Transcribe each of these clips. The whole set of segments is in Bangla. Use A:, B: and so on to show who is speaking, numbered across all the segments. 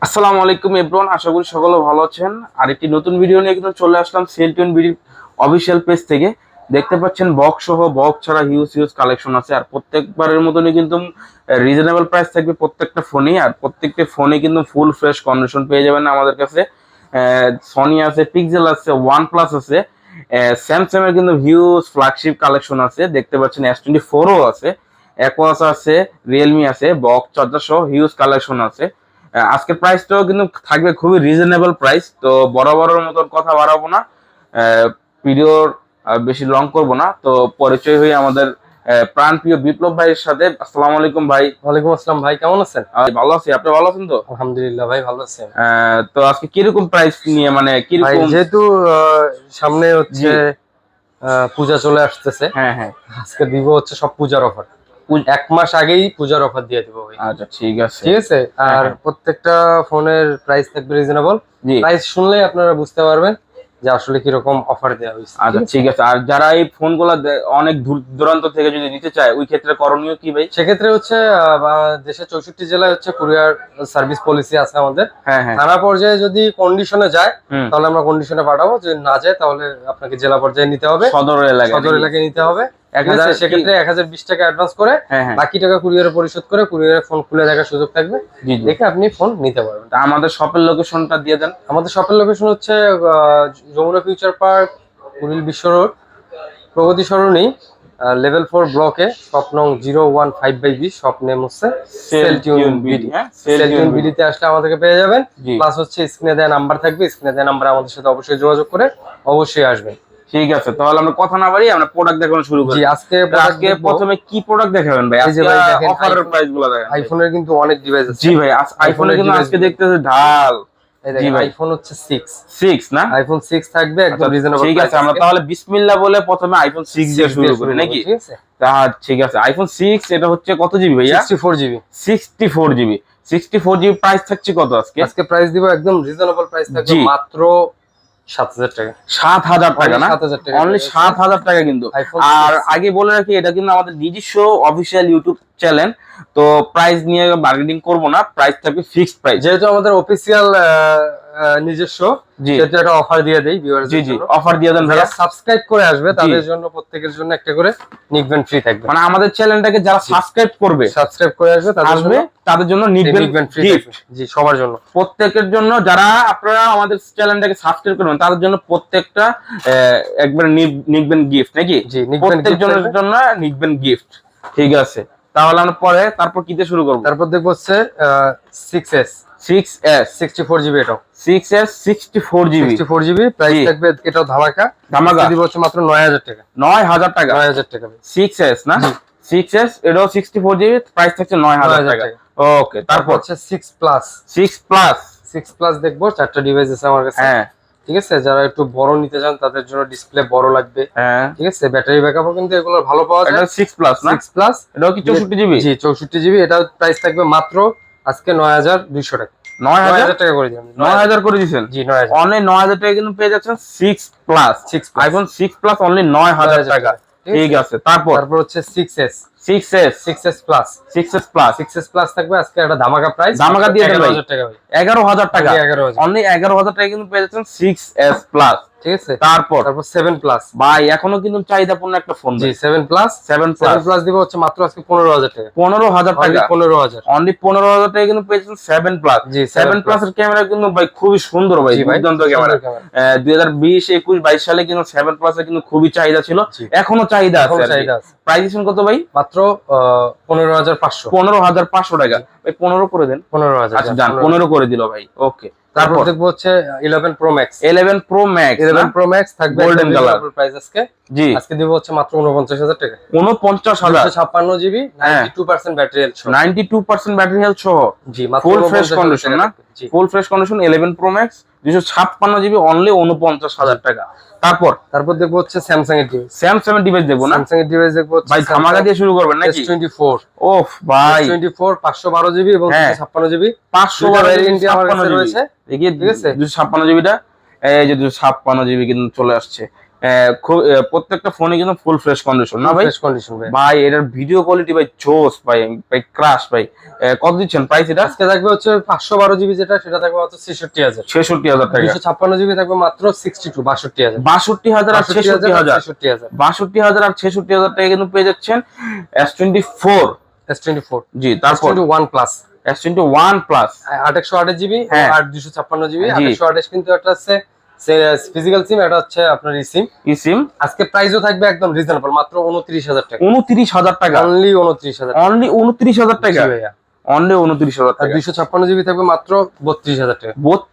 A: আসসালামু আলাইকুম এভরিওয়ান, আশা করি সকলে ভালো আছেন। আর একটি নতুন ভিডিও নিয়ে কিন্তু চলে আসলাম সেল বিডি অফিসিয়াল পেজ থেকে। দেখতে পাচ্ছেন বক্স সহ বক্স ছাড়া হিউজ হিউজ কালেকশন আছে। আর প্রত্যেকবারের মতনই কিন্তু রিজনেবল প্রাইস থাকবে প্রত্যেকটা ফোনই। আর প্রত্যেকটা ফোনে কিন্তু ফুল ফ্রেশ কন্ডিশন পেয়ে যাবেন আমাদের কাছে। সনি আছে, পিক্সেল আছে, ওয়ান প্লাস আছে, স্যামসাং এর কিন্তু হিউজ ফ্ল্যাগশিপ কালেকশন আছে। দেখতে পাচ্ছেন S24ও আছে, অ্যাকোয়াস আছে, রিয়েলমি আছে, বক্স চার্জার সহ হিউজ কালেকশন আছে। আজকের প্রাইসটাও কিন্তু থাকবে খুবই রিজনেবল প্রাইস। তো বরাবরের মতন কথা বাড়াবো না, ভিডিওর বেশি লং করব না। তো পরিচয় হয়ে আমাদের প্রাণপ্রিয় বিপ্লব ভাইয়ের সাথে। আসসালামু আলাইকুম ভাই।
B: ওয়ালাইকুম আসসালাম ভাই, কেমন আছেন?
A: ভালো আছি, আপনি ভালো আছেন তো?
B: আলহামদুলিল্লাহ ভাই, ভালো আছেন।
A: তো আজকে কিরকম প্রাইস নিয়ে, মানে
B: ভাই
A: কিরকম?
B: যেহেতু সামনে হচ্ছে পূজা চলে আসতেছে,
A: হ্যাঁ হ্যাঁ,
B: আজকে দিব হচ্ছে সব পূজার অফার। এক মাস আগেই পূজার অফার দিয়ে দিব ভাই।
A: আচ্ছা ঠিক আছে,
B: ঠিক আছে। আর
A: হ্যাঁ।
B: প্রত্যেকটা ফোনের প্রাইস থাকবে রিজনেবল।
A: জি,
B: প্রাইস শুনলেই আপনারা বুঝতে পারবেন যে আসলে কিরকম অফার দেওয়া হয়েছে।
A: আচ্ছা ঠিক আছে। আর যারা এই ফোনগুলো অনেক দূর দূরান্ত থেকে যদি নিতে চায়, ওই ক্ষেত্রে করণীয় কি ভাই?
B: সেক্ষেত্রে হচ্ছে দেশের 64 জেলায় হচ্ছে কুরিয়ার সার্ভিস পলিসি আছে আমাদের।
A: হ্যাঁ হ্যাঁ,
B: থানা পর্যায়ে যদি কন্ডিশনে যায় তাহলে আমরা কন্ডিশনে পাঠাবো, যদি না যায় তাহলে আপনাকে জেলা পর্যায়ে নিতে হবে,
A: সদর
B: এলাকায় নিতে হবে।
A: 1000
B: সেক্ষেত্রে 1020 টাকা অ্যাডভান্স করে
A: হ্যাঁ হ্যাঁ,
B: বাকি টাকা কুরিয়ারে পরিশোধ করে কুরিয়ারে ফোন খুলে দেখার সুযোগ থাকবে,
A: জি জি।
B: দেখে আপনি ফোন নিতে পারবেন।
A: তা আমাদের শপের লোকেশনটা দিয়ে দেন।
B: আমাদের শপের লোকেশন হচ্ছে যমুনা ফিউচার পার্ক, কুড়িল বিশ্ব রোড, প্রগতি সরণি, লেভেল 4 ব্লকে, শপ নং 015/20। শপ নেম হচ্ছে সেলটিউন বিডি। সেলটিউন বিডিতে আসলে আমাদেরকে পেয়ে যাবেন। প্লাস হচ্ছে স্ক্রিনে দেওয়া নাম্বার থাকবে, স্ক্রিনে দেওয়া নাম্বারে আমাদের সাথে অবশ্যই যোগাযোগ করে অবশ্যই আসবেন।
A: ঠিক আছে, তাহলে আমরা কথা না বাড়িয়ে আমরা প্রোডাক্ট দেখানো শুরু করি।
B: জি, আজকে
A: প্রথমে কি প্রোডাক্ট দেখাবেন ভাই?
B: এই যে ভাই দেখেন,
A: অফারের প্রাইসগুলো দেখেন।
B: আইফোনের কিন্তু অনেক ডিভাইস আছে।
A: জি ভাই, আইফোনে কিন্তু আজকে দেখতেছে ঢাল।
B: জি ভাই, আইফোন হচ্ছে 6
A: না,
B: আইফোন 6 থাকবে একদম রিজনেবল।
A: ঠিক আছে, আমরা তাহলে বিসমিল্লাহ বলে প্রথমে আইফোন 6 দিয়ে শুরু করি নাকি?
B: ঠিক আছে,
A: তা ঠিক আছে। আইফোন 6 এটা হচ্ছে কত জিবি ভাইয়া?
B: 64 জিবি।
A: 64 জিবি। 64 জিবি প্রাইস থাকছে কত আজকে?
B: আজকে প্রাইস দিব একদম রিজনেবল প্রাইস থাকবে মাত্র 7000 টাকা।
A: 7000 টাকা না,
B: 7000 টাকা,
A: অনলি 7000 টাকা কিন্তু। আর আগে বলে রাখি, এটা কিন্তু আমাদের নিজস্ব অফিসিয়াল ইউটিউব চ্যানেল। তো প্রাইস নিয়ে বার্গেনিং করব না, প্রাইস থাকবে ফিক্সড প্রাইস।
B: যেহেতু আমাদের অফিসিয়াল নিজস্ব, সেটা একটা অফার দিয়ে দেই ভিউয়ারদের জন্য। জি জি,
A: অফার দিয়ে দেন ভাইয়া।
B: সাবস্ক্রাইব করে আসবে তাদের জন্য, প্রত্যেকের জন্য একটা করে নিকবেন ফ্রি থাকবে।
A: মানে আমাদের চ্যানেলটাকে যারা সাবস্ক্রাইব করে আসবে তাদের জন্য নিকবেন গিফট।
B: জি, সবার জন্য,
A: প্রত্যেকের জন্য। যারা আপনারা আমাদের চ্যানেলটাকে সাবস্ক্রাইব করবেন তাদের জন্য প্রত্যেকটা একবার নিকবেন গিফট নাকি? জি, প্রত্যেকজনের জন্য নিকবেন গিফট। ঠিক আছে, তাহলে আমরা তারপর কিতে শুরু করব?
B: তারপর দেখবো হচ্ছে 6s 64 জিবি। এটাও
A: 6s 64 জিবি
B: প্রাইস থাকবে, এটাও ধামাকা দিব হচ্ছে মাত্র 9000 টাকা।
A: 9000 টাকা,
B: 9000 টাকা
A: 6s না? 6s এটাও 64 জিবি, প্রাইস থাকছে 9000 টাকা। ওকে, তারপর
B: হচ্ছে 6 প্লাস। 6 প্লাস দেখবো, 4টা ডিভাইস আছে আমার কাছে।
A: হ্যাঁ,
B: ঠিক আছে। যারা একটু বড় নিতে চান তাদের জন্য ডিসপ্লে বড় লাগবে।
A: হ্যাঁ,
B: ঠিক আছে। ব্যাটারি ব্যাকআপও কিন্তু এগুলোর ভালো পাওয়া যায়।
A: এটা 6 প্লাস না?
B: 6 প্লাস,
A: এটাও কি 64 জিবি?
B: জি, 64 জিবি। এটা প্রাইস থাকবে মাত্র আজকে 9200 টাকা।
A: 9000
B: টাকা করে দিবেন।
A: 9000 করে দিবেন?
B: জি, 9000।
A: অনলি 9000 টাকা কিন্তু পেয়ে যাচ্ছেন 6 প্লাস। আইফোন 6 প্লাস অনলি 9000 টাকা। ঠিক আছে, তারপর
B: হচ্ছে 6s প্লাস।
A: 6s প্লাস
B: থাকবে আজকে একটা ধামাকা প্রাইস,
A: ধামাকা দিয়ে দেন ভাই।
B: 11000 টাকা।
A: 11000 অনলি 11000 টাকা কিন্তু পেয়ে যাচ্ছেন 6s প্লাস।
B: ঠিক আছে।
A: তারপর
B: 7 প্লাস
A: ভাই, এখনো কিন্তু চাহিদাপূর্ণ একটা ফোন।
B: জি, 7 প্লাস দিব হচ্ছে মাত্র আজকে 15000 টাকা।
A: 15000 টাকা,
B: 15000
A: অনলি 15000 টাকা কিন্তু পেয়ে যাচ্ছেন 7 প্লাস।
B: জি,
A: 7 প্লাস এর ক্যামেরা কিন্তু ভাই খুবই সুন্দর ভাই, দুর্দান্ত ক্যামেরা। 2020 21 22 সালে কিন্তু 7 প্লাস এর কিন্তু খুবই চাহিদা ছিল, এখনো চাহিদা আছে। প্রাইস কত ভাই?
B: মাত্র 15500।
A: 15500 টাকা ভাই। 15 করে দেন।
B: 15000।
A: আচ্ছা জান, 15 করে দিল ভাই। ওকে,
B: তারপর দেখবো হচ্ছে 11 প্রো ম্যাক্স।
A: 11 প্রো ম্যাক্স
B: থাকবে
A: গোল্ডেন কালার।
B: প্রাইস আজকে
A: জি,
B: আজকে দিব হচ্ছে মাত্র 49000 টাকা।
A: 49000,
B: 56 জিবি, 92% ব্যাটারি হেলথ সহ।
A: 92% ব্যাটারি হেলথ সহ।
B: জি, মাত্র
A: ফুল ফ্রেশ কন্ডিশন না? Full fresh condition 11 pro max 256 GB only 49000 টাকা। তারপর
B: দেখবো হচ্ছে স্যামসাং এর ডিভাইস।
A: স্যামসাং এর ডিভাইস দেখবো না?
B: স্যামসাং এর ডিভাইস দেখবো
A: ভাই, ধামাকা দিয়ে শুরু করবেন নাকি?
B: S24।
A: ওফ ভাই,
B: S24 512 জিবি এবং 256 জিবি।
A: 512
B: ভ্যারিয়েন্ট আমার কাছে রয়েছে।
A: ঠিক আছে, 256 জিবিটা এই যে 256 জিবি কিন্তু চলে আসছে। প্রত্যেকটা ফোনে কিন্তু ফুল ফ্রেশ কন্ডিশন না ভাই?
B: ফ্রেশ কন্ডিশন ভাই।
A: ভাই এটার ভিডিও কোয়ালিটি ভাই জোস ভাই, ভাই ক্রাশ ভাই। কত দিচ্ছেন প্রাইস এটা?
B: আজকে থাকবে হচ্ছে 512 জিবি যেটা, সেটা থাকবে মাত্র 66000।
A: 66000 টাকা।
B: 256 জিবি থাকবে মাত্র 62000
A: 62000 আর 66000,
B: 66000
A: 62000 আর 66000 টাকা কিন্তু পেয়ে যাচ্ছেন S24।
B: S24
A: জি, তারপর
B: S21 plus,
A: S21 plus
B: 828 GB
A: হ্যাঁ।
B: আর 256 জিবি।
A: জি।
B: 828 কিন্তু একটা আছে ফিজিক্যাল সিম, এটা হচ্ছে আপনার সিম।
A: সিম
B: আজকে প্রাইসও থাকবে একদম রিজনেবল, মাত্র 29000 টাকা।
A: 29000 টাকা,
B: অনলি 29000 টাকা।
A: অনলি 29000 টাকা,
B: জি ভাইয়া।
A: অনলি 29000
B: আর
A: টাকা।
B: 256 জিবি থাকবে মাত্র 32000 টাকা।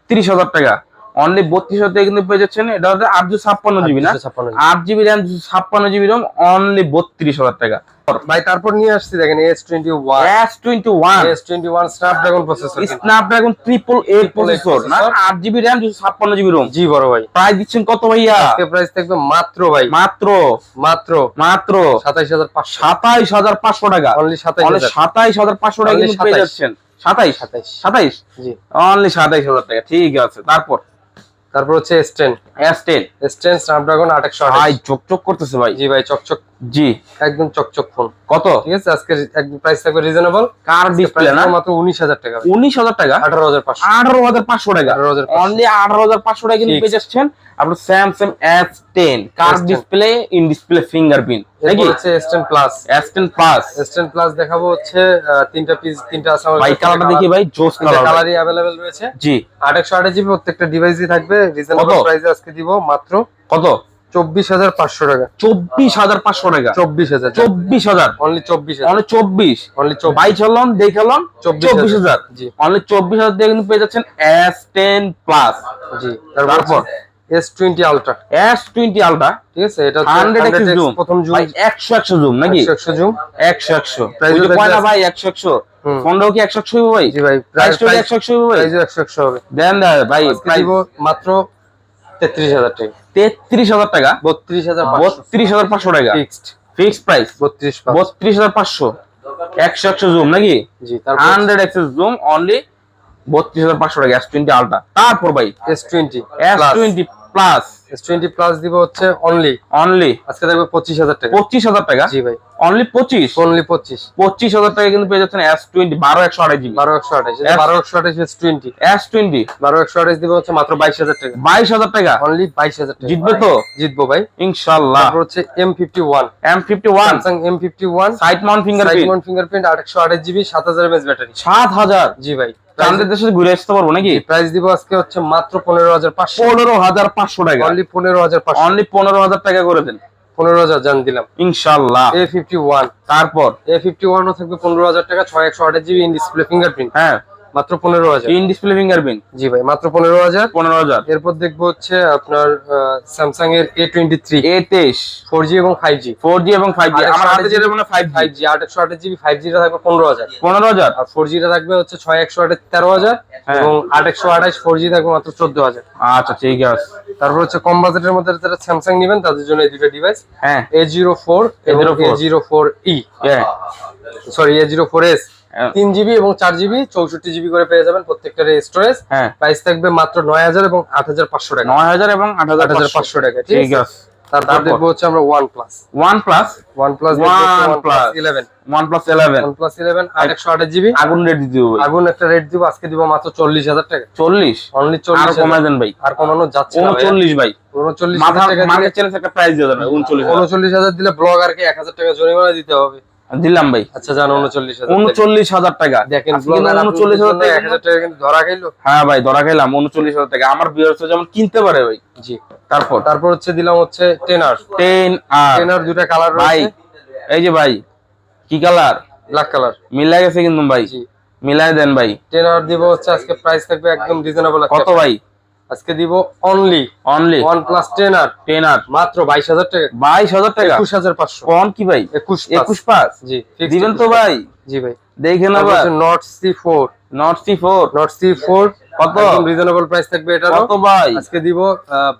A: 32000 টাকা, অনলি 32000 টাকা কিন্তু পেয়ে যাচ্ছেন। এটা হচ্ছে 856 জিবি না,
B: 256 GB.
A: 8 GB RAM, 256 GB ROM, only 32000 টাকা।
B: ভাই তারপর নিয়ে আসছি দেখেন S21, S21 Snapdragon processor.
A: Snapdragon 888 processor না, 8 জিবি র্যাম, 256 জিবি রোম।
B: জি বড় ভাই।
A: প্রাইস দিচ্ছেন কত ভাইয়া?
B: আজকে প্রাইস থাকবে মাত্র ভাই,
A: মাত্র
B: মাত্র
A: মাত্র
B: 27500।
A: 27500 টাকা,
B: অনলি
A: অনলি
B: 27000।
A: 27500 টাকা কিন্তু পেয়ে যাচ্ছেন। 27
B: 27 জি।
A: অনলি 27000 টাকা। ঠিক আছে,
B: তারপর হচ্ছে S10,
A: S10
B: S10 স্ন্যাপড্রাগন
A: ভাই
B: 828।
A: চকচক করতেছে ভাই।
B: জি ভাই, চকচক,
A: জি,
B: একদম চকচক ফোন।
A: কত?
B: ঠিক আছে, আজকে একদম প্রাইস থাকবে রিজনেবল।
A: কার ডিসপ্লে না,
B: মাত্র 19000 টাকা ভাই।
A: 19000 টাকা,
B: 18500।
A: 18500 টাকা,
B: 18500
A: অনলি 18500 টাকা কিন্তু
B: Fixed।
A: পেয়ে যাচ্ছেন আপনার Samsung S10 car
B: S10
A: display, in display fingerprint নাকি?
B: এরপর হচ্ছে S10 plus.
A: S10 plus
B: S10 plus দেখাবো হচ্ছে তিনটা পিস, তিনটা আছে আমার
A: ভাই,
B: কাছে।
A: কালারটা দেখি ভাই, জোস
B: তিনটা
A: কালার
B: কালারই अवेलेबल রয়েছে।
A: জি।
B: 828 জিবি প্রত্যেকটা ডিভাইসই থাকবে রিজনেবল
A: কত?
B: প্রাইসে আজকে দিব মাত্র
A: কত?
B: 24500 টাকা।
A: 24500 টাকা,
B: 24000,
A: 24000,
B: অনলি 24000,
A: অনলি 24,
B: অনলি
A: ভাই চললাম দেখালাম 24000,
B: জি
A: অনলি 24000 দিয়ে কিন্তু পেয়ে যাচ্ছেন S10 প্লাস।
B: জি।
A: তারপর
B: S20 আলট্রা,
A: S20 আলট্রা,
B: ঠিক আছে, এটা
A: 100x জুম,
B: প্রথম জুম,
A: ভাই 100x জুম নাকি?
B: 100 জুম,
A: 100
B: Price
A: ওই যে
B: ও
A: কয় না
B: থাকবে
A: ভাই 100
B: হুম।
A: ফোনটাও কি 100 হইব ভাই?
B: জি ভাই।
A: প্রাইসটা 100 হইব ভাই?
B: প্রাইস 100 হবে।
A: দেন না ভাই,
B: আজকে
A: প্রাইস
B: দিব মাত্র 33000 টাকা।
A: 33000 টাকা,
B: 32500
A: 32500 টাকা
B: ফিক্সড।
A: ফিক্সড প্রাইস,
B: 32500
A: 32500, 100 জুম নাকি?
B: জি। তারপর
A: 100x জুম, অনলি 32500 টাকা S20 আলট্রা। তারপর ভাই
B: S20
A: S20 plus,
B: S20 plus দিব হচ্ছে অনলি,
A: অনলি
B: আজকে থাকবে 25000 টাকা।
A: 25000 টাকা,
B: জি ভাই,
A: অনলি 25,
B: অনলি
A: 25000 টাকা কিন্তু পেয়ে যাচ্ছেন S20 12128 জিবি।
B: 12128, এটা 12128 S20,
A: S20
B: 12128 দিব হচ্ছে মাত্র 22000 টাকা।
A: 22000 টাকা,
B: অনলি 22000 টাকা।
A: জিতবে তো?
B: জিতবো ভাই
A: ইনশাআল্লাহ।
B: তারপর হচ্ছে M51,
A: M51
B: Samsung M51
A: side Mount fingerprint,
B: side fingerprint 828 GB 7000 mAh battery.
A: 7000,
B: জি ভাই।
A: আমাদের দেশে ঘুরে আসতে পারবো নাকি?
B: প্রাইস দিব আজকে হচ্ছে মাত্র 15500,
A: 15500 টাকা,
B: অনলি 15500,
A: অনলি 15000 টাকা করে দেন
B: 15000 জান দিলাম।
A: ইনশাআল্লাহ।
B: A51,
A: তারপর
B: A51 ও থাকবে 15000 টাকা, 6128 জিবি ইন ডিসপ্লে ফিঙ্গারপ্রিন্ট,
A: হ্যাঁ,
B: মাত্র 15000।
A: ইন ডিসপ্লে ফিঙ্গারপ্রিন্ট,
B: জি ভাই, মাত্র 15000।
A: 15000।
B: এরপর দেখবো হচ্ছে আপনার স্যামসাং এর A23
A: A23
B: 4G এবং 5G,
A: 4G এবং 5G, আমার হাতে যেটা মনে হয় 5G,
B: 5G 828 জিবি 5G টা থাকবে 15000,
A: 15000,
B: আর 4G টা থাকবে হচ্ছে 6128 13000,
A: হ্যাঁ।
B: এবং 828 4G থাকবে মাত্র 14000।
A: আচ্ছা ঠিক আছে,
B: তারপর হচ্ছে কম বাজেটের মধ্যে যারা স্যামসাং নেবেন তাদের জন্য এই দুটো ডিভাইস,
A: হ্যাঁ
B: A04 এবং
A: A04
B: A04e,
A: হ্যাঁ
B: সরি A04s,
A: হ্যাঁ।
B: 3GB এবং 4GB 64GB করে পেয়ে যাবেন প্রত্যেকটার স্টোরেজ।
A: হ্যাঁ,
B: প্রাইস থাকবে মাত্র 9000 এবং 8500 টাকা।
A: 9000 এবং 8500
B: 8500 টাকা,
A: ঠিক আছে।
B: তারপর দেখবো হচ্ছে আমরা OnePlus,
A: OnePlus,
B: OnePlus
A: OnePlus
B: 11,
A: OnePlus 11
B: OnePlus 11 828 GB,
A: আগুন রেট দিতে হবে ভাই।
B: আগুন একটা রেট দিব, আজকে দিব মাত্র 40000 টাকা,
A: 40,
B: অনলি
A: আর
B: 40000।
A: কমায় দেন ভাই,
B: আর কমানো যাচ্ছে না ভাই,
A: 39 ভাই,
B: 39000 টাকা
A: মাথা
B: দিলে,
A: চ্যালেঞ্জ একটা প্রাইস দিয়ে দেন ভাই, 39
B: 39000 দিলে ব্লগারকে 1000 টাকা জরিমানা দিতে হবে।
A: দিলাম ভাই,
B: আচ্ছা জান 39000
A: 39000 টাকা
B: দেখেন,
A: আজকে
B: ব্লগার
A: 39000 টাকা
B: 1000 টাকা কিন্তু ধরা খাইলো।
A: হ্যাঁ ভাই, ধরা খেলাম 39000 টাকা, আমার ভিউয়ার্স যেমন কিনতে পারে ভাই।
B: জি।
A: তারপর
B: তারপর হচ্ছে দিলাম হচ্ছে 10R,
A: 10R
B: 10R দুটো কালার
A: ভাই,
B: রয়েছে,
A: এই যে ভাই কি কালার
B: ব্ল্যাক কালার।
A: মিলাই গেছে কিন্তু ভাই,
B: জি।
A: মিলাই দেন ভাই।
B: 10R দিব হচ্ছে আজকে প্রাইস থাকবে একদম রিজনেবল।
A: কত ভাই?
B: আজকে দিব only
A: only
B: OnePlus 10R
A: 10R
B: মাত্র 22000 টাকা,
A: 22000 টাকা,
B: 21500,
A: কোন কি ভাই?
B: 21
A: পাস
B: জি fixed
A: দিবেন তো
B: 21
A: ভাই?
B: জি ভাই।
A: দেখেন
B: তারপর
A: আবার
B: হচ্ছে Note C4,
A: not C4
B: Note C4
A: কত?
B: একদম রিজনেবল প্রাইস থাকবে এটারও।
A: কত ভাই?
B: আজকে দিব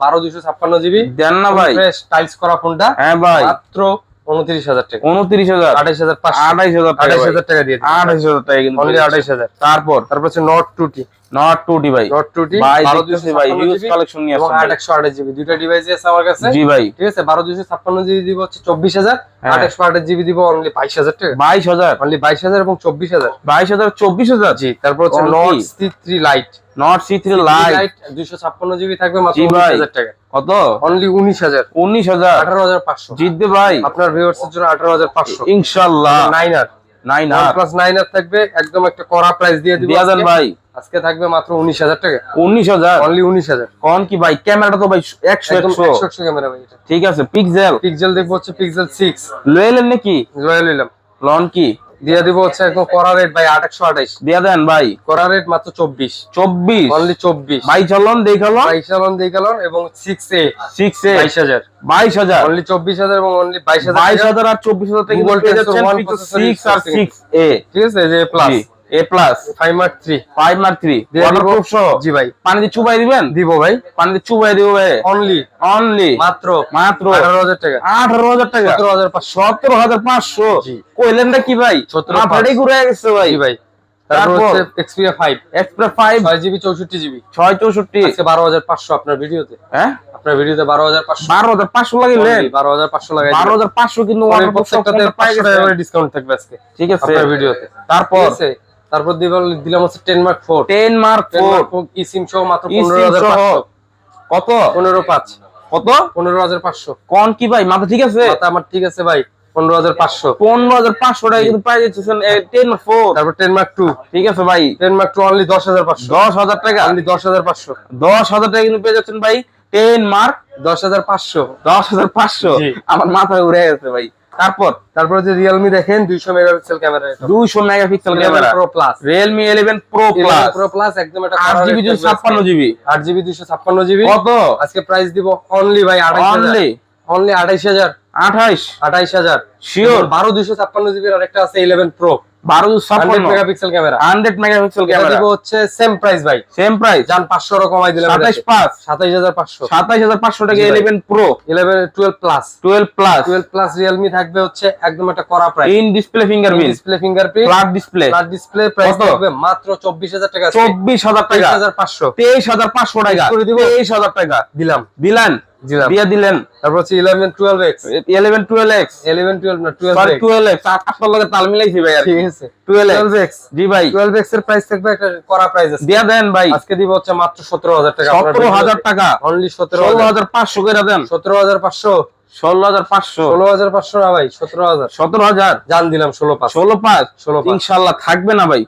B: 12256 জিবি,
A: দেন না ভাই।
B: ফ্রেশ টাইলস করা ফোনটা,
A: হ্যাঁ ভাই,
B: মাত্র 29000 টাকা,
A: 29000,
B: 28500,
A: 28000 টাকা,
B: 28000 টাকা দিয়ে দিন,
A: 28000 টাকা কিন্তু
B: অনলি 28000।
A: তারপর
B: তারপর হচ্ছে Note 2T,
A: নট 2T ভাই,
B: নট 2T
A: ভাই দেখতেছি ভাই হিউজ কালেকশন নিয়ে
B: এবং
A: আসছেন
B: 828GB দুইটা ডিভাইস আছে আমার কাছে।
A: জি ভাই,
B: ঠিক আছে 12256GB দিব হচ্ছে 24000, 828GB দিব অনলি 22000 টাকা,
A: 22000
B: অনলি 22000 এবং 24000।
A: 22000 24000
B: জি তারপর হচ্ছে
A: কোন
B: নট
A: কি?
B: C3 light,
A: not C3 light
B: 256GB থাকবে মাত্র
A: জি ভাই।
B: 19000 টাকা,
A: কত?
B: অনলি 19000,
A: 19000
B: 18500
A: জিতবে ভাই
B: আপনার ভিউয়ার্সের জন্য 18500।
A: ইনশাআল্লাহ।
B: 9R
A: 9R
B: OnePlus 9R থাকবে একদম একটা কড়া প্রাইস দিয়ে দিব
A: দিয়া দেন
B: আজকে।
A: ভাই,
B: আজকে থাকবে মাত্র 19000 টাকা,
A: 19000
B: অনলি 19000।
A: কোন কি ভাই? ক্যামেরাটা তো ভাই 100
B: একদম
A: 100
B: 100 ক্যামেরা ভাই এটা।
A: ঠিক আছে। পিক্সেল
B: পিক্সেল দেখবো হচ্ছে পিক্সেল 6
A: লয়েলেন নাকি?
B: রয়্যাল নিলাম,
A: লন কি
B: দিয়ে দিব হচ্ছে একদম কড়া রেট ভাই 828,
A: দিয়া দেন ভাই,
B: কড়া রেট মাত্র 24,
A: 24
B: অনলি 24
A: ভাই চলন দেখালো
B: 22 দেখালন এবং 6A
A: 6 এ
B: 22000,
A: 22000
B: অনলি 24000 এবং অনলি 22000
A: 22000 আর 24000 থেকে
B: Google
A: পেয়ে
B: Tensor
A: যাচ্ছেন
B: 1
A: Pixel
B: processor
A: 6 আর 6A
B: ঠিক আছে যে plus
A: G A plus
B: 5 Mark 3
A: 5 mark 3
B: দিয়ে দিব।
A: ওয়াটারপ্রুফ সহ
B: জি ভাই
A: পানি দিয়ে চুবাই দিবেন,
B: দিব ভাই
A: পানিতে চুবাই দিব ভাই
B: অনলি
A: অনলি
B: মাত্র
A: মাত্র
B: 18000 টাকা,
A: 18000 টাকা
B: 17500
A: 17500
B: জি।
A: কইলেন না কি ভাই?
B: 17,500
A: মাথাটাই ঘুরে গেছে ভাই।
B: জি ভাই। তারপর
A: তারপর
B: হচ্ছে Xperia 5
A: এক্সপ্রেস 5
B: 6GB 64GB
A: 664
B: আজকে 12500 আপনার ভিডিওতে,
A: হ্যাঁ
B: আপনার ভিডিওতে 12500
A: 12500 লাগিলেন,
B: 12500 লাগাই
A: 12500 কিন্তু
B: পরের
A: ওয়াটারপ্রুফ
B: প্রত্যেকটাতে
A: পাই
B: 500
A: গেছে।
B: টাকা করে ডিসকাউন্ট থাকবে আজকে
A: ঠিক আছে
B: আপনার ভিডিওতে।
A: তারপর
B: ঠিক আছে তারপর দিলাম হচ্ছে 10 Mark 4
A: 10 মার্ক
B: 10 Mark
A: 4
B: 4 eSIM সহ মাত্র
A: eSIM
B: 15500,
A: কত
B: 15500
A: কত
B: 15500
A: কোন কি ভাই? মাথা ঠিক আছে?
B: মাথা আমার ঠিক আছে ভাই 15500।
A: 15500 টাকা কিন্তু পাই যাচ্ছেন 10 মার্ক 4
B: তারপর 10 Mark 2
A: ঠিক আছে ভাই
B: 10 Mark 2 অনলি 10500,
A: 10000 টাকা
B: অনলি 10500,
A: 10000 টাকা কিন্তু পেয়ে যাচ্ছেন ভাই 10 মার্ক
B: 10500
A: 10500
B: জি।
A: আমার মাথা ঘুরে গেছে ভাই।
B: তারপর যে Realme দেখেন 200 মেগাপিক্সেল ক্যামেরা, এটা
A: 200 megapixel camera
B: Pro Plus
A: Realme 11 Pro
B: 11
A: Plus
B: Pro Plus একদম এটা
A: 8GB 256GB
B: 8GB 256GB
A: কত?
B: আজকে প্রাইস দিব অনলি ভাই 28000,
A: অনলি
B: অনলি 28000,
A: 28
B: 28000
A: শিওর
B: 12 256GB আর একটা আছে 11 Pro
A: 1256
B: 100 মেগাপিক্সেল ক্যামেরা,
A: 100 মেগাপিক্সেল
B: এটা
A: ক্যামেরা
B: দিব হচ্ছে সেম প্রাইস ভাই,
A: সেম প্রাইস
B: জান 500 টাকা কমাই দিলাম
A: 275
B: 27500,
A: 27500 টাকা
B: জি ভাই।
A: 11 Pro
B: 11 12 plus
A: 12 plus
B: 12 plus Realme থাকবে হচ্ছে একদম একটা কড়া price,
A: in display fingerprint
B: display fingerprint
A: flat display
B: flat display price
A: কত?
B: থাকবে মাত্র 24000 টাকা,
A: 24000 টাকা
B: 23500
A: 23500 টাকা
B: করে দিব।
A: 23000 টাকা
B: দিলাম
A: দিলেন
B: দিলাম।
A: দিয়ে দিলেন
B: তারপর হচ্ছে 11 12x
A: 11 12x
B: 11 12 না
A: সরি
B: 12x
A: 12x আপনার লগে তাল মিলাইছি ভাই আর কি।
B: ঠিক আছে
A: 12x
B: 12x
A: জি ভাই
B: 12x এর প্রাইস থাকবে একটা কড়া প্রাইস আছে,
A: দিয়া দেন ভাই
B: আজকে দিব হচ্ছে মাত্র 17000 টাকা,
A: 17000 টাকা
B: অনলি 17000,
A: 16500 করে দেন
B: 17500,
A: 16500
B: 16500 না ভাই 17000
A: 17000
B: জান দিলাম 16500,
A: 165
B: 16500
A: ইনশাআল্লাহ থাকবে না ভাই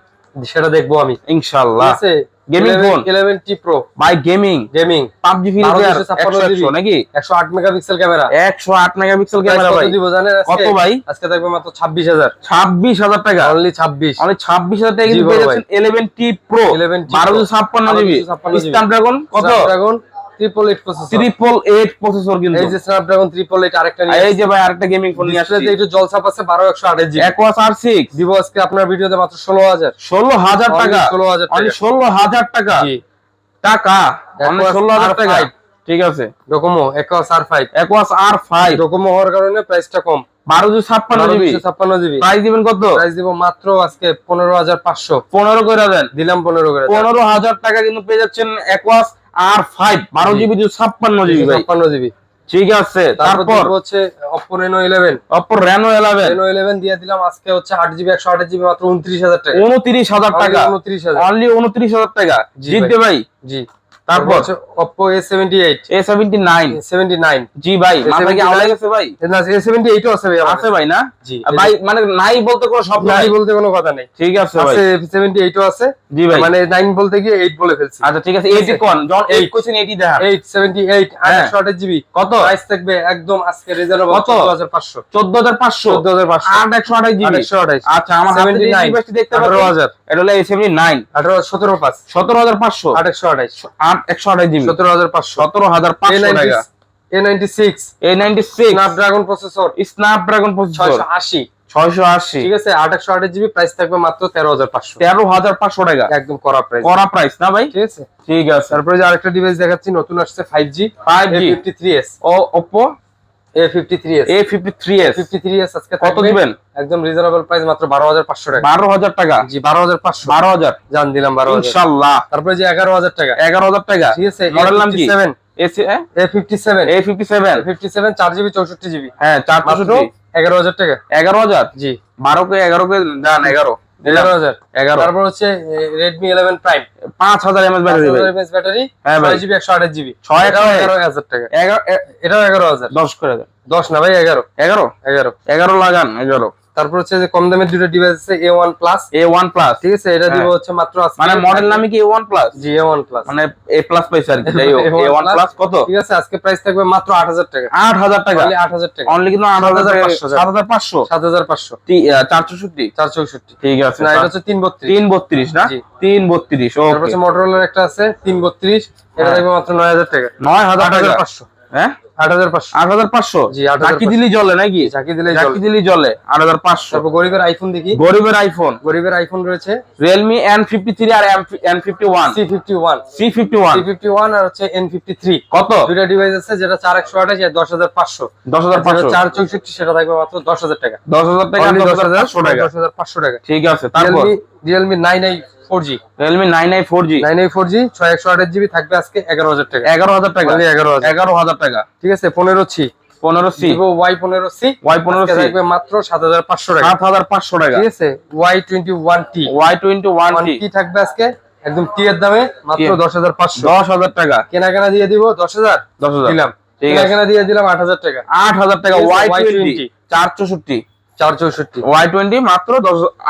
B: সেটা দেখবো আমি
A: ইনশাআল্লাহ
B: ঠিক আছে।
A: Gaming phone?
B: 11T Pro
A: ভাই gaming
B: gaming
A: PUBG free fire
B: 1256
A: 100 নাকি
B: 108 মেগাপিক্সেল ক্যামেরা,
A: 108 মেগাপিক্সেল ক্যামেরা ভাই
B: দিব জানেন আজকে?
A: কত ভাই?
B: আজকে থাকবে মাত্র 26000,
A: 26000 টাকা
B: অনলি 26,
A: অনলি 26000 টাকা
B: জি
A: কিন্তু
B: বড়
A: পেয়ে
B: ভাই।
A: যাচ্ছেন 11T Pro
B: 11T
A: 1256 GB
B: 1256
A: Snapdragon কত
B: স্ন্যাপড্রাগন 888 প্রসেসর,
A: 888 প্রসেসর কিন্তু
B: এই যে স্ন্যাপড্রাগন 888 আরেকটা
A: আর
B: নিয়ে
A: এই যে ভাই আরেকটা গেমিং ফোন নিয়ে আসছে
B: ডিসপ্লেতে একটু জলছাপ আছে 12128 জিবি
A: Aquos R6
B: দিব আজকে আপনার ভিডিওতে মাত্র 16000,
A: 16000 টাকা
B: 16000
A: অনলি
B: টাকা
A: 16000 টাকা
B: জি।
A: টাকা অনলি
B: Aquos
A: 16000 টাকা
B: R5
A: ঠিক আছে
B: Docomo Aquos R5
A: Aquos R5
B: Docomo হওয়ার কারণে প্রাইসটা কম
A: 1256 জিবি
B: 1256 জিবি
A: প্রাইস দিবেন কত?
B: প্রাইস দিব মাত্র আজকে 15500,
A: 15 করে দেন
B: দিলাম 15 করে
A: 15000 টাকা কিন্তু পেয়ে যাচ্ছেন Aquos R5 12 জিবি 256 জিবি ভাই
B: 56 জিবি।
A: ঠিক আছে
B: তারপর
A: তারপর
B: দিব হচ্ছে Oppo Reno 11
A: Oppo Reno 11
B: Reno 11 দিয়ে দিলাম আজকে হচ্ছে 8GB 128GB মাত্র 29000 টাকা,
A: 29000 টাকা
B: 29000
A: অনলি 29000 টাকা
B: জি
A: জিতবে ভাই
B: জি।
A: তারপর
B: হচ্ছে Oppo A78
A: A79
B: 79
A: জি ভাই মাথা কি
B: A79
A: আওলা গেছে ভাই
B: না A78 ও আছে ভাই আমার
A: আছে ভাই না
B: জি
A: ভাই মানে নাই বলতে কোনো শব্দ
B: নাই
A: নাই
B: বলতে কোনো কথা নেই,
A: ঠিক আছে ভাই
B: আছে 78 ও আছে
A: জি ভাই
B: মানে 9 বলতে গিয়ে 8 বলে ফেলছি,
A: আচ্ছা ঠিক আছে 80 কোন জন 8 কোশ্চেন 80 দেখা
B: 878
A: হ্যাঁ।
B: 128GB
A: কত
B: প্রাইস থাকবে একদম আজকে রিজনেবল
A: কত?
B: 14500,
A: 14500
B: 14500
A: 8 128 জিবি
B: 128
A: আচ্ছা আমার হাতে যে
B: 79
A: ডিভাইসটি দেখতে পাচ্ছেন
B: 18000
A: এটা হলো A79
B: 17500
A: 17500
B: 828
A: 128 জিবি
B: 17500
A: 17500 টাকা
B: A96
A: A96
B: Snapdragon processor
A: Snapdragon processor
B: 680
A: 680
B: ঠিক আছে 128GB প্রাইস থাকবে মাত্র 13500,
A: 13500 টাকা
B: একদম করা প্রাইস
A: করা প্রাইস না ভাই
B: ঠিক আছে।
A: ঠিক আছে
B: তারপরে যে আরেকটা ডিভাইস দেখাচ্ছি নতুন আসছে 5G
A: 5G
B: A53s
A: ও Oppo
B: A53s
A: A53s
B: 53s আজকে
A: কত
B: থাকবে
A: দিবেন?
B: একদম রিজনেবল প্রাইস মাত্র 12500 টাকা।
A: 12000 টাকা?
B: জি 12500
A: 12000
B: জান দিলাম 12000
A: ইনশাআল্লাহ।
B: তারপরে যে 11000 টাকা
A: 11000 টাকা।
B: ঠিক আছে
A: মডেল নাম কি?
B: A57
A: A57
B: 4GB 64GB
A: হ্যাঁ
B: মাত্র
A: 464
B: 11000 টাকা।
A: 11000
B: জি
A: 12 কে 11 কে যান 11
B: 11000
A: 11
B: তারপর হচ্ছে Redmi 11 Prime
A: 5000 mAh ব্যাটারি ভাই।
B: 5000 mAh ব্যাটারি
A: হ্যাঁ ভাই।
B: 6GB 128GB
A: 6
B: এটাও 11000 টাকা।
A: 11
B: এটাও 11000
A: 10 করে দেন।
B: 10 না ভাই 11
A: 11
B: 11
A: 11 লাগান 11
B: তারপর হচ্ছে যে কম দামের দুটো ডিভাইস আছে A1 প্লাস
A: A1 প্লাস
B: ঠিক আছে এটা দিব
A: হ্যাঁ।
B: হচ্ছে মাত্র আজকে
A: মানে মডেল নামে কি A1 প্লাস?
B: জি A1 প্লাস
A: মানে A প্লাস পাইছে আর কি। যাই হোক A1 প্লাস কত?
B: ঠিক আছে আজকে প্রাইস থাকবে মাত্র 8000 টাকা
A: 8000 টাকা।
B: অনলি 8000 টাকা
A: অনলি কিন্তু 8500
B: 7500
A: 7500 464
B: 464
A: ঠিক আছে।
B: না এটা হচ্ছে 332
A: 332 না?
B: জি।
A: 332
B: তারপর
A: ওকে।
B: হচ্ছে মোটরোলার একটা আছে 332 এটা
A: হ্যাঁ।
B: থাকবে মাত্র 9000 টাকা
A: 9000 টাকা।
B: 8500
A: হ্যাঁ
B: 8500
A: 8500
B: জি, 8500
A: জাকি দিলি জ্বলে নাকি?
B: ঝাঁকি দিলেই
A: জাকি
B: চলে।
A: দিলি জ্বলে 8500।
B: তারপর গরিবের আইফোন দেখি
A: গরিবের আইফোন
B: গরিবের আইফোন রয়েছে
A: Realme N53 আর N51
B: C51
A: C51
B: C51 আর হচ্ছে N53
A: কত?
B: দুইটা ডিভাইস আছে যেটা 4128 আর 10500
A: 10500
B: 464 সেটা থাকবে মাত্র 10000 টাকা
A: 10000 টাকা
B: Only
A: 10500 টাকা
B: 10500 টাকা
A: ঠিক আছে। তারপর
B: Realme 9i 4G
A: Realme 9i 4G
B: 9i 4G 6128GB থাকবে আজকে 11000 টাকা
A: 11000 টাকা
B: Only 11000
A: 11000 টাকা
B: ঠিক আছে 15C
A: 15C
B: Vivo Y15C
A: Y15C
B: আজকে থাকবে মাত্র 7500 টাকা
A: 7500 টাকা
B: ঠিক আছে Y21T
A: Y21T
B: কি থাকবে আজকে একদম টি এর দামে মাত্র 10500
A: 10000 টাকা
B: কেনাকাটা দিয়ে দিব 10000
A: 10000
B: দিলাম
A: ঠিক আছে।
B: কেনাকাটা দিয়ে দিলাম 8000 টাকা
A: 8000 টাকা
B: ঠিক আছে,
A: Y20
B: Y20
A: 464
B: 464
A: Y20 মাত্র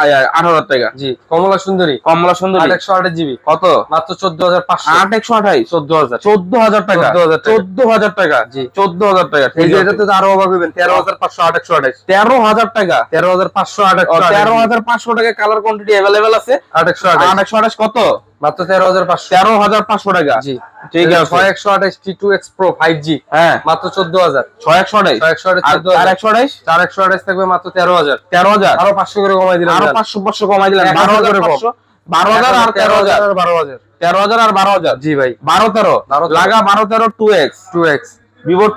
A: 8000 টাকা
B: জি কমলা সুন্দরী
A: কমলা সুন্দরী
B: 128GB
A: কত?
B: মাত্র 14500
A: 8128
B: 14000
A: 14000 টাকা
B: 14000 টাকা।
A: 14000 টাকা
B: জি।
A: 14000 টাকা
B: এই
A: ঠিক
B: যে
A: আছে।
B: এটাতে তো আরো অভাব হবেন 13500 128
A: 13000 টাকা
B: 13500
A: 13500 টাকা কালার কোয়ান্টিটি अवेलेबल আছে
B: 128
A: 828 কত?
B: মাত্র 13500
A: 13500 টাকা
B: জি
A: ঠিক আছে
B: 6128 T2X Pro 5G
A: হ্যাঁ
B: মাত্র 14000
A: 6128
B: 6128
A: আর 128
B: 4128 থাকবে মাত্র 13000
A: 13000
B: আরো 500 করে কমাই দিলাম
A: আরো
B: জান।
A: 500 কমাই দিলেন
B: 1000 করে কম।
A: 12000 আর 13000
B: আর 12000
A: 13000 আর 12000
B: জি ভাই
A: 12 13
B: 12
A: লাগা 12 13 2x
B: 2X
A: Vivo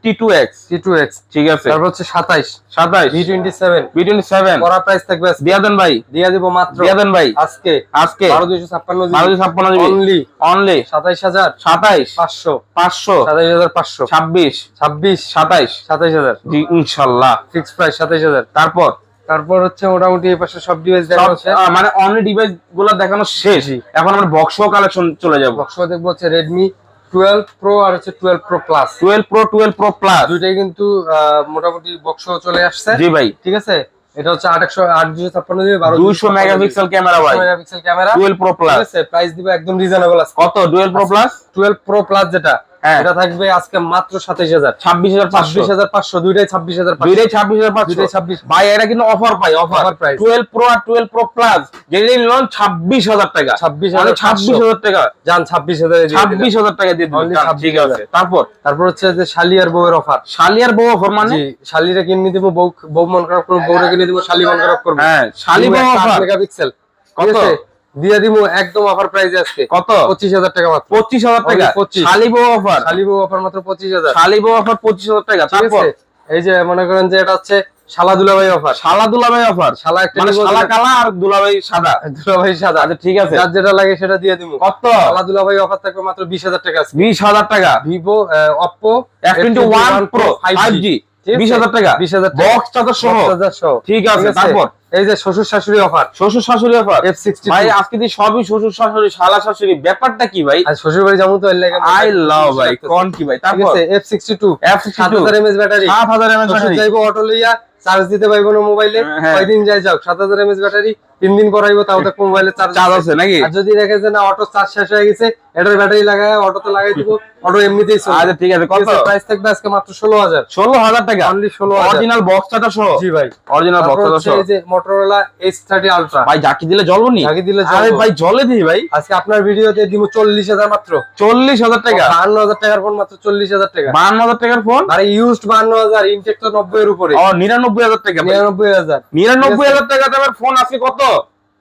A: T2X
B: T2X
A: ঠিক আছে
B: তারপর হচ্ছে 27
A: 27
B: V27
A: B27
B: পড়া প্রাইস থাকবে আজকে
A: দিয়া দেন ভাই
B: দিয়া দিব মাত্র
A: দিয়া দেন ভাই
B: আজকে
A: আজকে
B: 12256
A: 1256 জিবি
B: অনলি
A: অনলি
B: 27500
A: 27 500
B: 27500
A: 26
B: 26
A: 27
B: 27000
A: জি ইনশাআল্লাহ
B: ফিক্স প্রাইস 27000
A: তারপর
B: তারপর হচ্ছে মোটামুটি এই পাশে সব ডিভাইস দেখা
A: সব,
B: হচ্ছে
A: মানে অনলি ডিভাইস গুলো দেখানো শেষ।
B: জি।
A: এখন আমরা বক্স কালেকশন চলে যাব।
B: বক্স দেখবো হচ্ছে Redmi 12 Pro আর হচ্ছে 12 Pro Plus
A: 12 Pro Plus
B: দুইটাই কিন্তু মোটামুটি বক্স চলে আসছে
A: জি ভাই
B: ঠিক আছে এটা হচ্ছে 8256 জিবি
A: 200 মেগাপিক্সেল ক্যামেরা ভাই
B: 200 মেগাপিক্সেল ক্যামেরা
A: 12 Pro
B: ঠিক
A: Plus
B: আছে প্রাইস দিব একদম রিজনেবল আছে
A: কত 12 Pro Plus
B: 12 Pro Plus যেটা
A: হ্যাঁ।
B: এটা থাকবে আজকে মাত্র 27000
A: 26500
B: 26500 দুইটাই 26500
A: দুইটাই 26500
B: দুইটাই 26
A: ভাই এটা কিন্তু অফার পাই অফার
B: Offer price।
A: 12 Pro আর 12 Pro Plus যেটা নিলেন 26000 টাকা
B: 26500
A: টাকা
B: জান 26000 এ দিয়ে দিলাম।
A: 26000 টাকা দিয়ে
B: Only
A: দিবেন ঠিক আছে
B: 26,000
A: তারপর
B: হচ্ছে যে শালিয়ার বউয়ের অফার
A: শালিয়ার বউ অফার মানে
B: জি শালিরা কিনে দিব বউ বউ মন খারাপ করবে বউরে কিনে দিব শালি মন খারাপ করবে
A: হ্যাঁ শালি বউ অফার
B: মেগাপিক্সেল
A: কত?
B: দিয়ে দিব একদম অফার প্রাইসে আজকে
A: কত
B: 25000 টাকা মাত্র
A: 25000 টাকা
B: Only 25
A: শালি বউ অফার
B: শালি বউ অফার মাত্র 25000
A: শালি বউ অফার 25000 টাকা
B: ঠিক
A: তারপর
B: আছে এই যে মনে করেন যে এটা হচ্ছে শালা দুলাভাই অফার
A: শালা দুলাভাই অফার
B: শালা একটা
A: মানে
B: নিবো,
A: শালা কালা আর দুলাভাই সাদা
B: দুলাভাই সাদা
A: আচ্ছা ঠিক আছে
B: যার যেটা লাগে সেটা দিয়ে দিব
A: কত
B: শালা দুলাভাই অফার থাকবে মাত্র 20000 টাকা আজকে
A: 20000 টাকা
B: Vivo Oppo
A: F21 Pro 5G
B: ঠিক আছে?
A: 20000 টাকা
B: 20000 টাকা
A: বক্স চার্জার সহ
B: চার্জার সহ
A: ঠিক আছে তারপর
B: এই যে শ্বশুর শাশুড়ি অফার
A: শ্বশুর শাশুড়ি অফার
B: F62
A: ভাই আজকে দিয়ে সবই শ্বশুর শাশুড়ি শালা শাশুড়ি ব্যাপারটা কি ভাই
B: আর শ্বশুর বাড়ি যাবো তো এর লাগে
A: আই লাভ ভাই কোন কি ভাই
B: ঠিক
A: তারপর
B: আছে F62
A: F62
B: 7000 mAh battery
A: 7000 mAh
B: শ্বশুর
A: ব্যাটারি
B: যাইবো অটো লইয়া চার্জ দিতে পারবো না মোবাইলে
A: হ্যাঁ।
B: কয়দিন যাই যাও 7000 mAh ব্যাটারি 3 দিন করাইবো তাও তো মোবাইলে চার্জ
A: চার্জ আছে নাকি
B: আর যদি দেখে যে না অটো চার্জ শেষ হয়ে গেছে এটার ব্যাটারি লাগায় অটোতে লাগাই দিব অটো এমনিতেই চলবে
A: আচ্ছা ঠিক আছে কত
B: প্রাইস থাকবে আজকে মাত্র 16000
A: 16000 টাকা
B: অনলি 16000
A: অরিজিনাল বক্স চার্জার সহ
B: জি ভাই
A: অরিজিনাল বক্স
B: তারপর
A: চার্জার
B: হচ্ছে
A: সহ
B: এই যে Motorola H30 Ultra
A: ভাই জাকি দিলে জ্বলবো নি
B: জাকি দিলে জ্বলবো।
A: আরে ভাই জ্বলে দিই ভাই
B: আজকে আপনার ভিডিওতে দিব 40000 মাত্র
A: 40000 টাকা
B: 52000 টাকার ফোন মাত্র 40000 টাকা
A: 52000 টাকার ফোন
B: আরে ইউজড 52000 ইনটেক তো 90 এর উপরে
A: ও 99000 টাকা ভাই
B: 99000
A: 99000 টাকা দামের ফোন আছে কত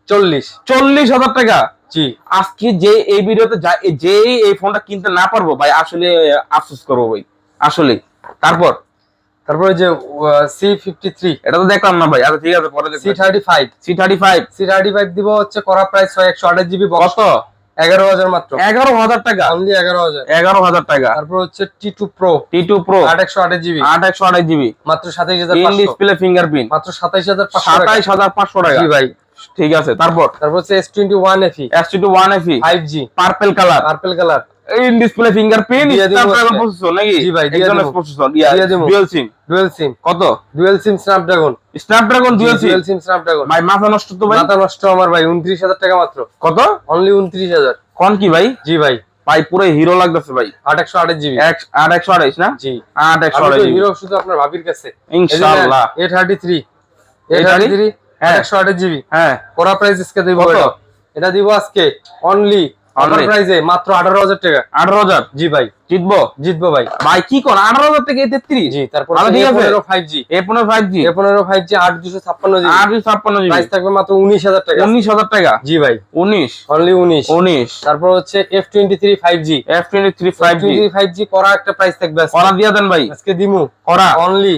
A: 40000 টাকা
B: জি
A: আজকে যে এই ভিডিওতে যে এই ফোনটা কিনতে না পারবো ভাই আসলে আফসোস করবো ভাই আসলে
B: তারপরে যে C53
A: এটা তো দেখলাম না ভাই। আচ্ছা ঠিক আছে, পরে দেখছি।
B: C35 দিব হচ্ছে করা প্রাইস 128GB বক্স।
A: কত?
B: 11,000 মাত্র।
A: 11,000 টাকা,
B: অনলি 11,000।
A: 11,000 টাকা।
B: তারপর হচ্ছে T2 Pro,
A: T2 Pro
B: 128GB,
A: 128GB,
B: মাত্র
A: ইন
B: 27,500।
A: ডিসপ্লে ফিঙ্গারপ্রিন্ট,
B: মাত্র 27,500 টাকা।
A: 27,500 টাকা।
B: জি ভাই।
A: ঠিক আছে, তারপর
B: হচ্ছে S21 FE,
A: S22 1FE
B: 5G,
A: purple colour, in display fingerprint,
B: দিয়ে দিব
A: স্ন্যাপড্রাগন
B: হচ্ছে।
A: প্রসেসর নাকি?
B: জি ভাই, দিয়ে
A: Exynos
B: দিব।
A: প্রসেসর,
B: দিয়ে দিব।
A: Dual SIM. কত?
B: Dual SIM Snapdragon
A: dual SIM
B: Snapdragon.
A: ভাই মাথা নষ্ট তো ভাই।
B: মাথা নষ্ট আমার ভাই, 29,000 টাকা মাত্র।
A: কত?
B: অনলি 29,000।
A: কোন কি ভাই?
B: জি ভাই।
A: ভাই পুরো হিরো লাগতেছে ভাই।
B: 128GB।
A: 128 না?
B: জি।
A: 128
B: হিরো শুধু আপনার ভাবির কাছে।
A: ইনশাআল্লাহ।
B: A33
A: হ্যাঁ।
B: 128GB।
A: হ্যাঁ,
B: করা প্রাইস আজকে দিব
A: কত?
B: এটা দিব আজকে অনলি অফার প্রাইসে মাত্র 18,000 টাকা।
A: 18,000
B: জি ভাই।
A: জিতবো
B: ভাই।
A: ভাই কি কোন 18,000 থেকে 33?
B: জি, তারপর
A: ভালো, ঠিক আছে।
B: A15 5G,
A: A15 5G
B: 8,256GB,
A: 856GB,
B: price থাকবে মাত্র 19,000 টাকা।
A: 19,000 টাকা।
B: জি ভাই।
A: 19
B: অনলি 19। তারপর হচ্ছে F23 5G,
A: F23 5G
B: করা একটা প্রাইস থাকবে আজকে।
A: করা দিয়া দেন ভাই।
B: আজকে দিমু
A: করা
B: অনলি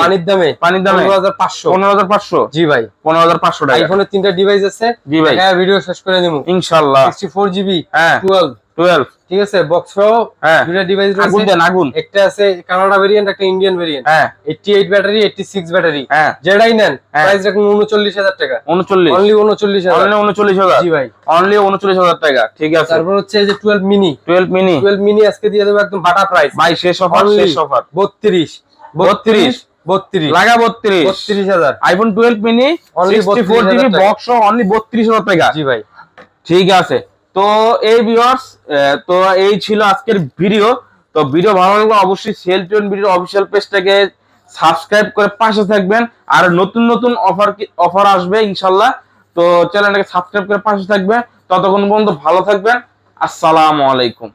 B: পানির দামে 15,500।
A: 15,500।
B: জি ভাই।
A: 15,500 টাকা।
B: আইফোনের 3টা ডিভাইস আছে।
A: জি ভাই।
B: হ্যাঁ, ভিডিও শেষ করে দিমু
A: ইনশাআল্লাহ।
B: 64GB,
A: হ্যাঁ
B: 12, ঠিক আছে। বক্স সহ
A: হ্যাঁ।
B: দুটো ডিভাইস
A: আগুন
B: রয়েছে।
A: দেন, আগুন।
B: একটা আছে কানাডা ভেরিয়েন্ট, একটা ইন্ডিয়ান ভেরিয়েন্ট।
A: হ্যাঁ
B: 88 ব্যাটারি, 86 ব্যাটারি।
A: হ্যাঁ
B: যেটাই নেন
A: হ্যাঁ।
B: প্রাইস রাখুন 39,000 টাকা।
A: 39
B: অনলি 39,000।
A: অনলি 39,000।
B: জি ভাই।
A: অনলি 39,000 টাকা। ঠিক আছে।
B: তারপর হচ্ছে এই যে 12 মিনি
A: 12 মিনি
B: আজকে দিয়ে দেবো একদম বাটা প্রাইস।
A: ভাই শেষ অফার,
B: Only
A: শেষ অফার।
B: 32
A: লাগা 32।
B: 32,000।
A: আইফোন 12 মিনি
B: Only
A: 64GB
B: 32,000 টাকা।
A: বক্স অনলি 32,000 টাকা।
B: জি ভাই।
A: ঠিক আছে। তো এই ভিউয়ার্স, তো এই ছিল আজকের ভিডিও। তো ভিডিও ভালো লাগলে অবশ্যই সেল20 ভিডিও অফিসিয়াল পেজটাকে সাবস্ক্রাইব করে পাশে থাকবেন। আর নতুন নতুন অফার আসবে ইনশাআল্লাহ। তো চ্যানেলটাকে সাবস্ক্রাইব করে পাশে থাকবেন। ততক্ষণ পর্যন্ত ভালো থাকবেন। আসসালামু আলাইকুম।